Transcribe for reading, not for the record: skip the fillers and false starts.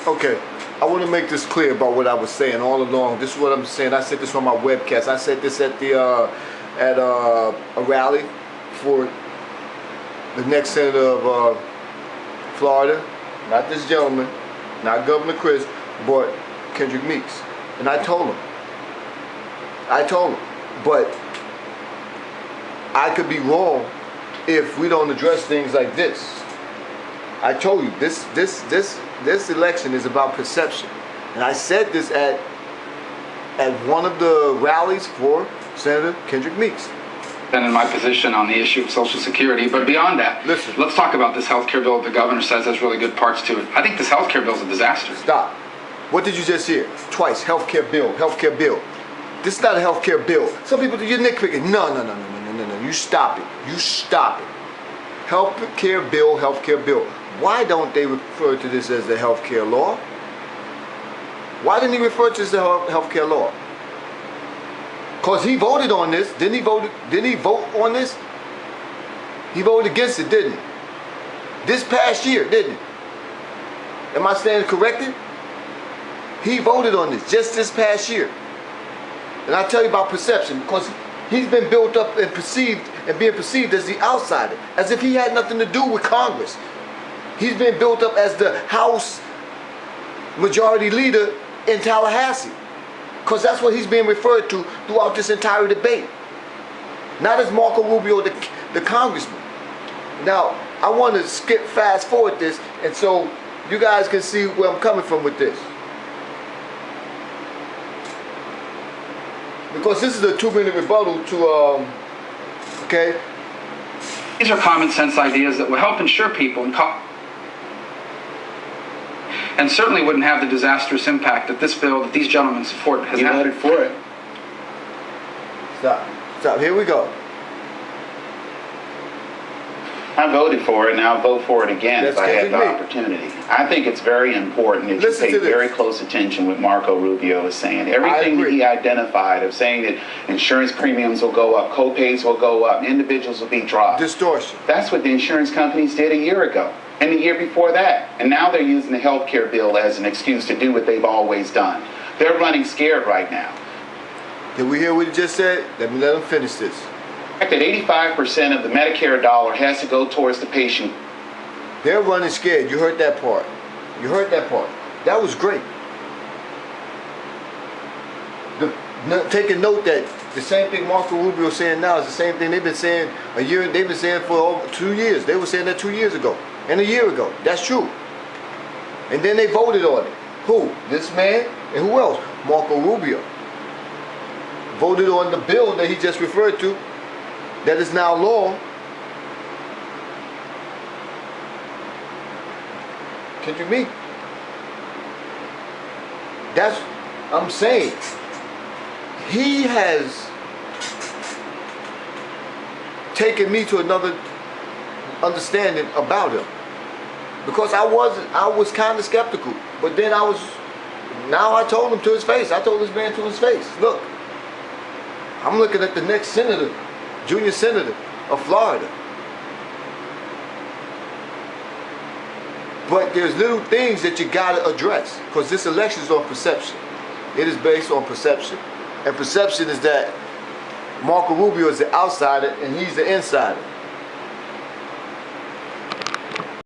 Okay, I want to make this clear about what I was saying all along. This is what I'm saying. I said this on my webcast. I said this at the a rally for the next senator of Florida. Not this gentleman, not Governor Chris, but Kendrick Meeks. And I told him, but I could be wrong if we don't address things like this. I told you this election is about perception, and I said this at one of the rallies for Senator Kendrick Meeks. And in my position on the issue of Social Security, but beyond that, listen, let's talk about this health care bill. The governor says has really good parts to it. I think this health care bill is a disaster. Stop. What did you just hear? Twice. Health care bill. Health care bill. This is not a health care bill. Some people, you're nitpicking. No. You stop it. You stop it. Health care bill. Health care bill. Why don't they refer to this as the health care law? Why didn't he refer to this as the health care law? Because he voted on this. Didn't he vote on this? He voted against it, didn't he? This past year, didn't he? Am I standing corrected? He voted on this just this past year. And I'll tell you about perception, because he's been built up and perceived and being perceived as the outsider, as if he had nothing to do with Congress. He's been built up as the House Majority Leader in Tallahassee, because that's what he's being referred to throughout this entire debate. Not as Marco Rubio, the congressman. Now, I want to fast forward this, and so you guys can see where I'm coming from with this. Because this is a 2-minute rebuttal to, okay? These are common sense ideas that will help insure people and certainly wouldn't have the disastrous impact that this bill that these gentlemen support has had. You voted for it. Stop. Here we go. I voted for it, and I'll vote for it again if I had the me. opportunity. I think it's very important that you pay very close attention what Marco Rubio is saying. Everything that he identified of saying that insurance premiums will go up, co-pays will go up, individuals will be dropped. Distortion. That's what the insurance companies did a year ago, and the year before that. And now they're using the health care bill as an excuse to do what they've always done. They're running scared right now. Did we hear what he just said? Let them finish this. The fact that 85% of the Medicare dollar has to go towards the patient. They're running scared. You heard that part. You heard that part. That was great. Take a note that the same thing Marco Rubio is saying now is the same thing they've been saying a year. They've been saying for over 2 years. They were saying that 2 years ago and a year ago. That's true. And then they voted on it. Who? This man and who else? Marco Rubio voted on the bill that he just referred to, that is now law. Kendrick Meeks. That's, I'm saying, he has taken me to another understanding about him. Because I was kind of skeptical, but then now I told him to his face. I told this man to his face, look, I'm looking at the next senator, junior senator of Florida. But there's little things that you gotta address, because this election is on perception. It is based on perception. And perception is that Marco Rubio is the outsider and he's the insider.